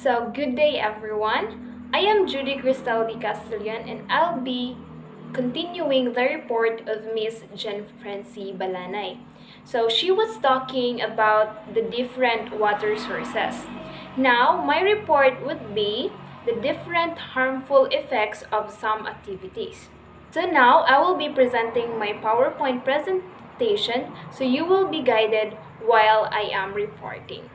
Good day everyone. I am Judy Cristal Di Castellan and I'll be continuing the report of Miss Jen Francie Balanay. She was talking about the different water sources. Now, my report would be the different harmful effects of some activities. Now I will be presenting my PowerPoint presentation so you will be guided while I am reporting.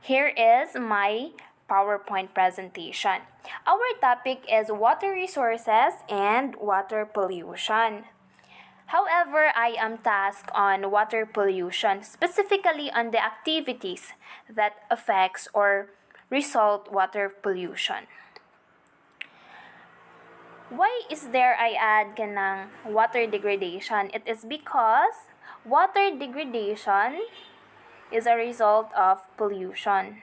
Here is my PowerPoint presentation. Our topic is water resources and water pollution. However, I am tasked on water pollution, specifically on the activities that affects or result water pollution. Why is there I add kanang water degradation? It is because water degradation is a result of pollution.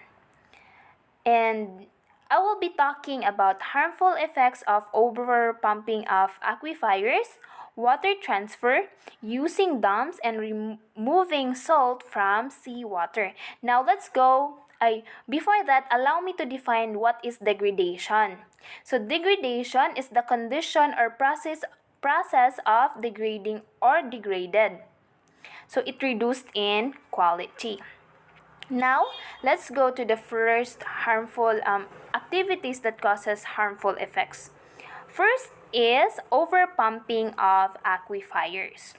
And I will be talking about harmful effects of overpumping of aquifers, water transfer, using dams, and removing salt from seawater. Now let's go. Before that, allow me to define what is degradation. Degradation is the condition or process of degrading or degraded. It reduced in quality. Now, let's go to the first harmful activities that causes harmful effects. First is overpumping of aquifers.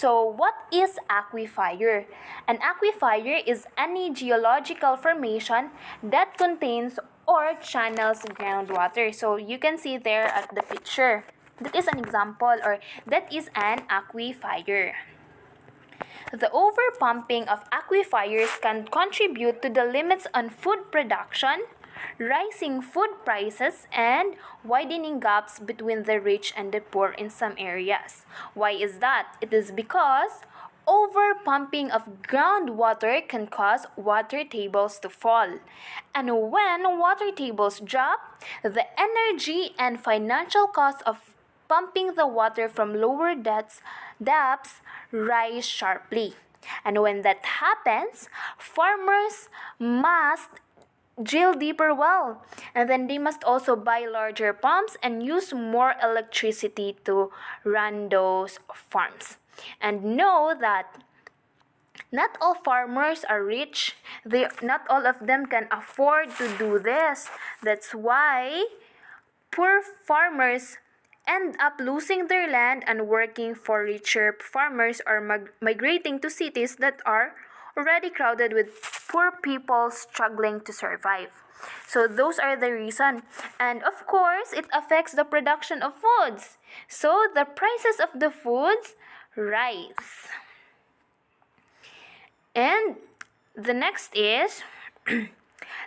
What is aquifer? An aquifer is any geological formation that contains or channels groundwater. You can see there at the picture. That is an example or that is an aquifer. The overpumping of aquifers can contribute to the limits on food production, rising food prices, and widening gaps between the rich and the poor in some areas. Why is that? It is because overpumping of groundwater can cause water tables to fall. And when water tables drop, the energy and financial cost of pumping the water from lower depths rise sharply. And when that happens, farmers must drill deeper well, and then they must also buy larger pumps and use more electricity to run those farms. And know that not all farmers are rich. Not all of them can afford to do this. That's why poor farmers end up losing their land and working for richer farmers or migrating to cities that are already crowded with poor people struggling to survive. Those are the reason. And of course, it affects the production of foods. The prices of the foods rise. And the next is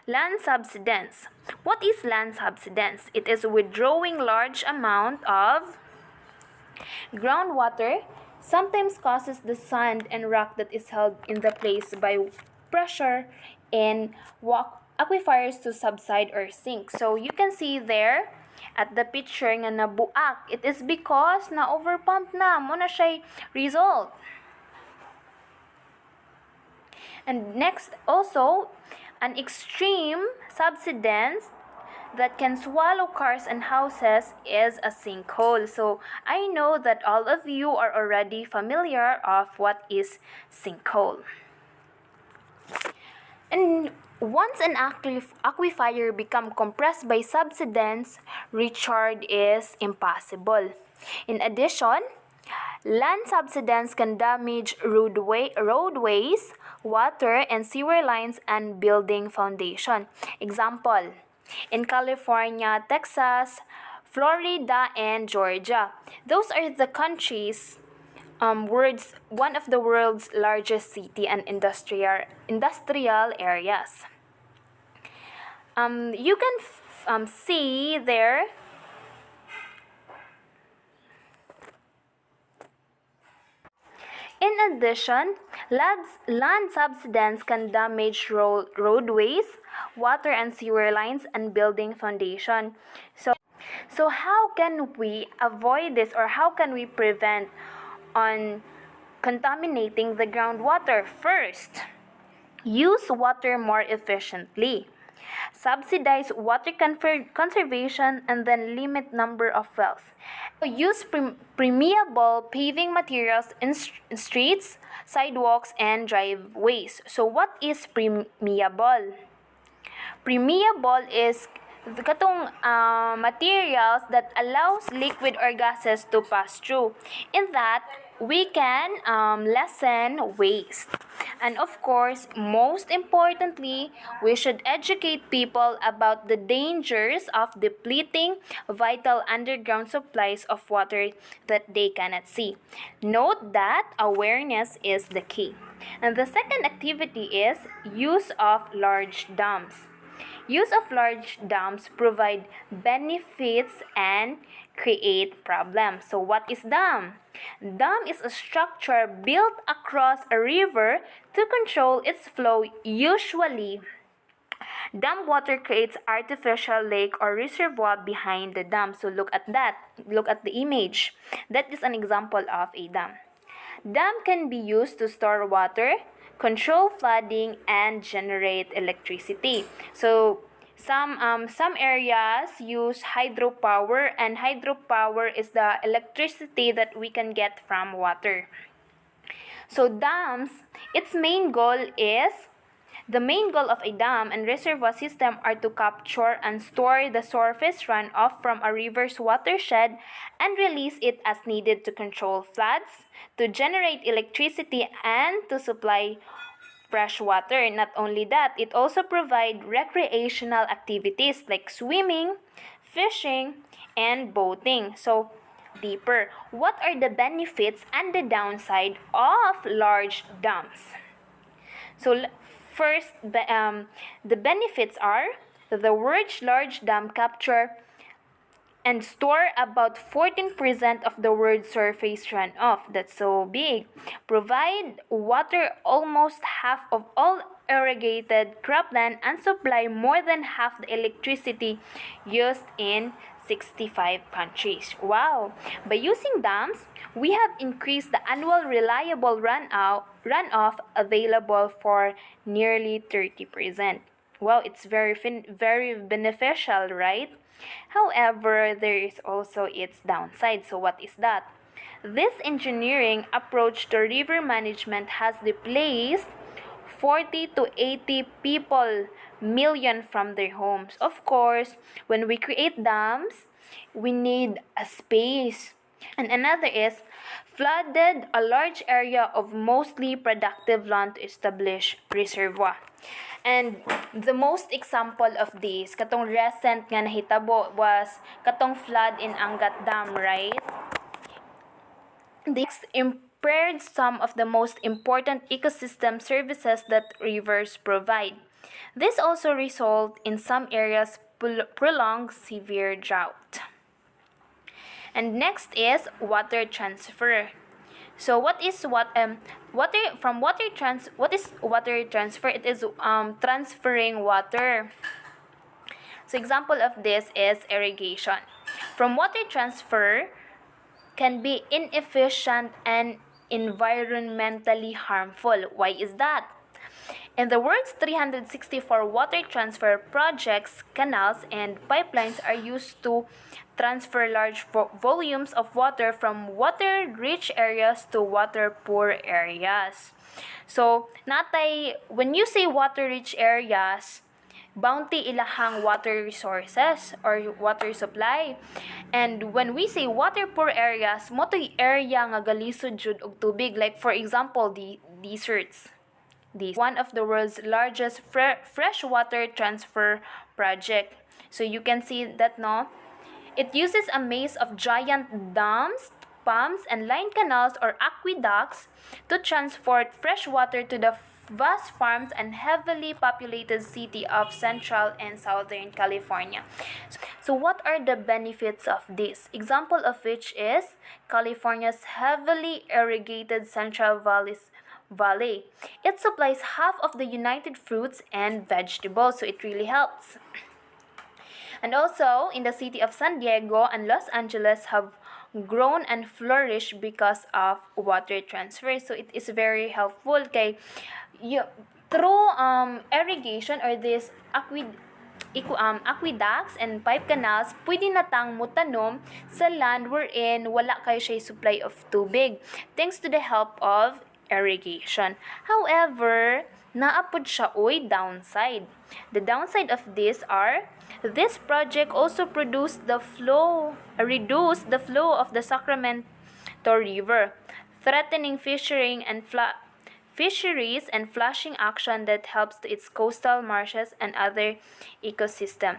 land subsidence. What is land subsidence? It is withdrawing large amount of groundwater, sometimes causes the sand and rock that is held in the place by pressure in aquifers to subside or sink. You can see there at the picture nga nabuak. It is because na overpump na mo na siya result. And next, also, an extreme subsidence that can swallow cars and houses is a sinkhole. I know that all of you are already familiar of what is sinkhole. And once an aquifer become compressed by subsidence, recharge is impossible. In addition, land subsidence can damage roadways, water and sewer lines, and building foundation. Example, in California, Texas, Florida, and Georgia. Those are the countries, one of the world's largest city and industrial areas. You can see there. In addition, land subsidence can damage roadways, water and sewer lines, and building foundation. So how can we avoid this, or how can we prevent on contaminating the groundwater? First, Use water more efficiently. Subsidize water conservation and then limit number of wells. Use permeable paving materials in streets, sidewalks, and driveways. So what is permeable? Permeable is katong materials that allows liquid or gases to pass through. In that, we can lessen waste. And of course, most importantly, we should educate people about the dangers of depleting vital underground supplies of water that they cannot see. Note that awareness is the key. And the second activity is use of large dams. Use of large dams provide benefits and create problems. So what is dam? Dam is a structure built across a river to control its flow. Usually, dam water creates artificial lake or reservoir behind the dam. So look at that. Look at the image. That is an example of a dam. Dam can be used to store water, control flooding, and generate electricity. So some areas use hydropower, and hydropower is the electricity that we can get from water. So dams, its main goal is the main goal of a dam and reservoir system are to capture and store the surface runoff from a river's watershed and release it as needed to control floods, to generate electricity, and to supply fresh water. Not only that, it also provides recreational activities like swimming, fishing, and boating. So, deeper, what are the benefits and the downside of large dams? So, first, the benefits are the world's large dam capture and store about 14% of the world's surface runoff. That's so big. Provide water almost half of all irrigated cropland and supply more than half the electricity used in 65 countries. Wow! By using dams, we have increased the annual reliable runoff available for nearly 30%. Wow, it's very beneficial, right? However, there is also its downside. So what is that? This engineering approach to river management has displaced 40 to 80 people million from their homes. Of course, when we create dams, we need a space. And another is flooded a large area of mostly productive land to establish reservoir. And the most example of this, katong recent nga nahitabo was katong flood in Angat Dam, right? This impaired some of the most important ecosystem services that rivers provide. This also result in some areas prolonged severe drought. And next is water transfer. So what is what is water transfer? It is transferring water. So example of this is irrigation. From water transfer can be inefficient and environmentally harmful. Why is that? In the world's 364 water transfer projects, canals and pipelines are used to transfer large volumes of water from water-rich areas to water-poor areas. So, when you say water-rich areas, bounty ilahang water resources or water supply. And when we say water-poor areas, mo to'y area nga galisod jud og tubig. Like for example, the deserts. One of the world's largest freshwater transfer project. So you can see that, no? It uses a maze of giant dams, pumps, and line canals or aqueducts to transport fresh water to the vast farms and heavily populated city of Central and Southern California. So what are the benefits of this? Example of which is California's heavily irrigated Central Valley. It supplies half of the United fruits and vegetables, so it really helps. And also, in the city of San Diego and Los Angeles have grown and flourished because of water transfer. So it is very helpful. Kay, through irrigation or this aqueducts and pipe canals, pwede natang mutanom sa land wherein wala kayo siya supply of tubig thanks to the help of irrigation. However, naapod siya downside. The downside of this project also reduce the flow of the Sacramento River, threatening fisheries and flushing action that helps to its coastal marshes and other ecosystem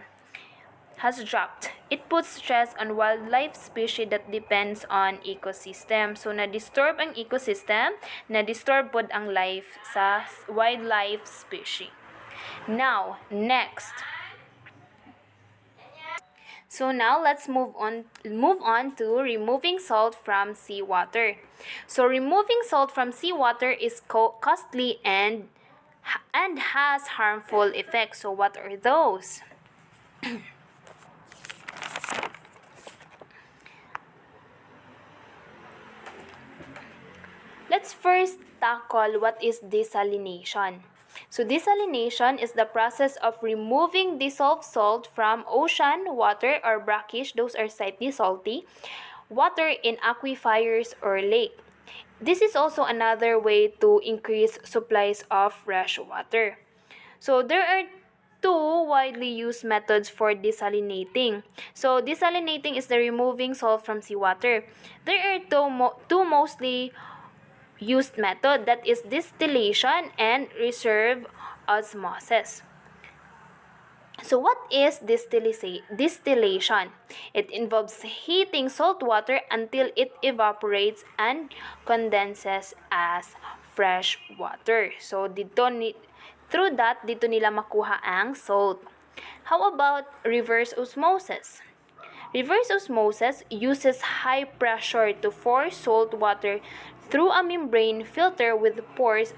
has dropped. It puts stress on wildlife species that depends on ecosystem. So na-disturb ang ecosystem, na-disturb pod ang life sa wildlife species. Now, next. So now let's move on to removing salt from seawater. So removing salt from seawater is costly and has harmful effects. So what are those? Let's first tackle what is desalination. So desalination is the process of removing dissolved salt from ocean water or brackish, those are slightly salty, water in aquifers or lake. This is also another way to increase supplies of fresh water. So there are two widely used methods for desalinating. So desalinating is the removing salt from seawater. There are two mostly used method, that is distillation and reverse osmosis. So what is distillation? It involves heating salt water until it evaporates and condenses as fresh water. So through that dito nila makuha ang salt. How about reverse osmosis? Reverse osmosis uses high pressure to force salt water through a membrane filter with pores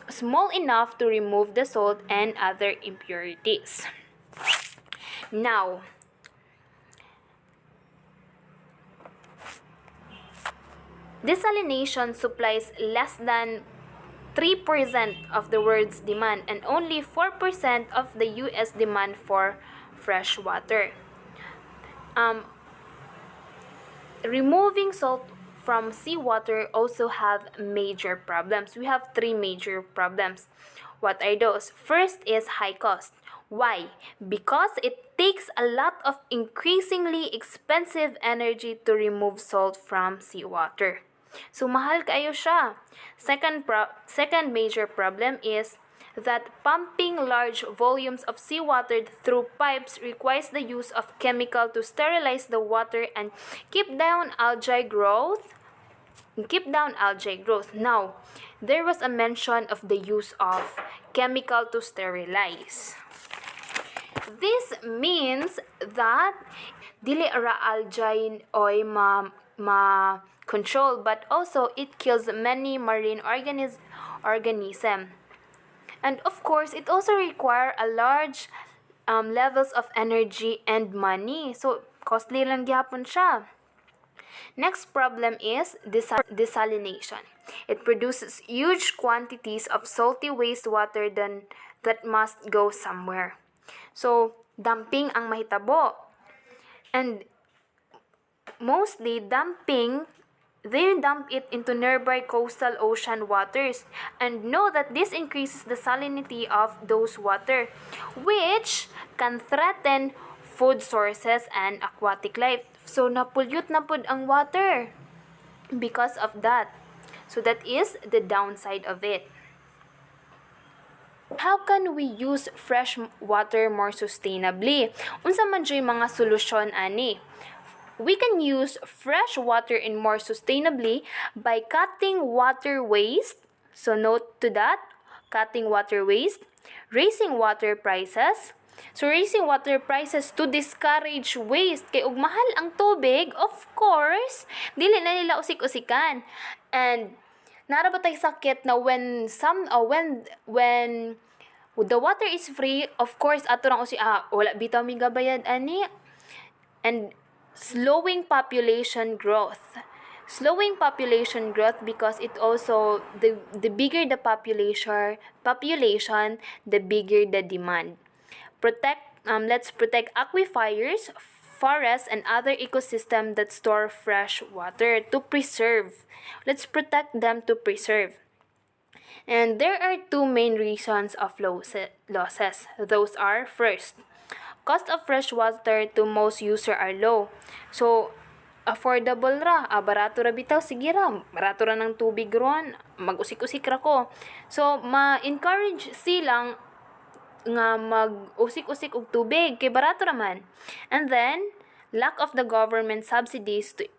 small enough to remove the salt and other impurities. Now, desalination supplies less than 3% of the world's demand and only 4% of the US demand for fresh water. Removing salt from seawater also have major problems. We have three major problems. What are those? First is high cost. Why? Because it takes a lot of increasingly expensive energy to remove salt from seawater. So mahal kayo siya. Second major problem is that pumping large volumes of seawater through pipes requires the use of chemical to sterilize the water and keep down algae growth. Now, there was a mention of the use of chemical to sterilize. This means that dili ra algae oy ma control, but also it kills many marine organism. And of course, it also requires a large levels of energy and money. So, costly lang gyapon siya. Next problem is desalination. It produces huge quantities of salty wastewater that must go somewhere. So, dumping ang mahitabo. And mostly they dump it into nearby coastal ocean waters and know that this increases the salinity of those water, which can threaten food sources and aquatic life. So napollute na pud ang water because of that. So that is the downside of it. How can we use fresh water more sustainably? Unsa man jud mga solusyon ani? We can use fresh water in more sustainably by cutting water waste. So note to that, cutting water waste, raising water prices. So raising water prices to discourage waste kay ug mahal ang tubig, of course, dili na nila usik-usikan. And nara ba tay sakit na when the water is free, of course ato lang wala bitaw mi gabayad ani. And slowing population growth. slowing population growth because it also the bigger the population, the bigger the demand. Let's protect aquifers, forests, and other ecosystems that store fresh water to preserve. Let's protect them to preserve. And there are two main reasons of losses. Those are, first, cost of fresh water to most user are low. So, affordable ra, barato ra bitaw, sige ra, barato ra ng tubig ron, mag-usik-usik ra ko. So, ma-encourage silang nga mag-usik-usik og tubig, kay barato raman. And then, lack of the government subsidies to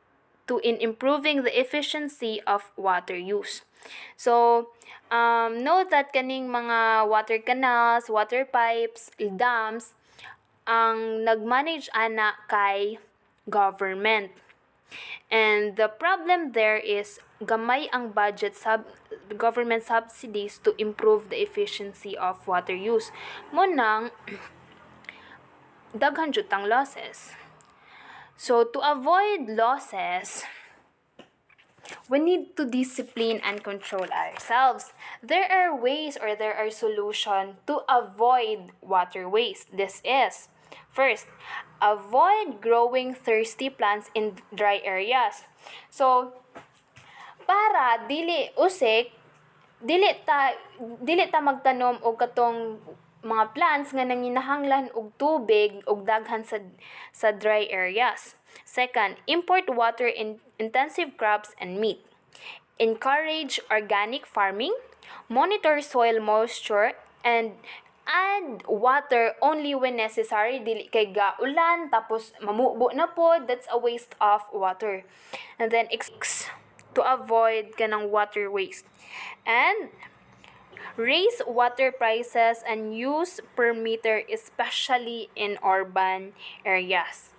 in improving the efficiency of water use. So, note that kaning mga water canals, water pipes, dams, ang nag-manage ana kay government. And the problem there is gamay ang government subsidies to improve the efficiency of water use. Munang daghan jud tang losses. So to avoid losses, we need to discipline and control ourselves. There are ways or there are solutions to avoid water waste. This is, first, avoid growing thirsty plants in dry areas. So, para dili ta magtanom og katong mga plants nga nanginahanglan og tubig og daghan sa dry areas. Second, import water in intensive crops and meat. Encourage organic farming, monitor soil moisture, and add water only when necessary. Dili kay gaulan tapos mamubo na po, that's a waste of water. And then to avoid kanang water waste. And raise water prices and use per meter, especially in urban areas.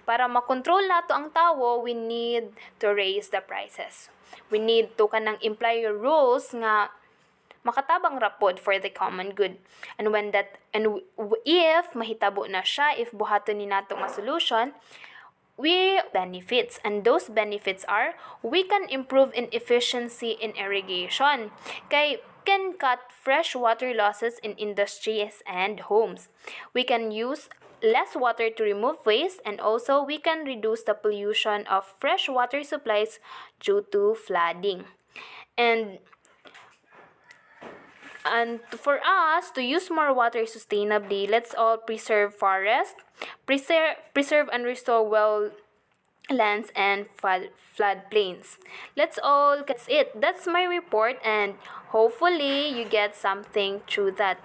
Para makontrol nato ang tawo, we need to raise the prices. We need to kanang imply rules nga makatabang rapod for the common good. And if mahitabo na siya, if buhaton ni nato nga solution, we benefits, and those benefits are we can improve in efficiency in irrigation. Kay can cut fresh water losses in industries and homes. We can use less water to remove waste, and also we can reduce the pollution of fresh water supplies due to flooding. And for us to use more water sustainably, let's all preserve forests, preserve and restore well lands and flood plains. That's it. That's my report, and hopefully you get something through that.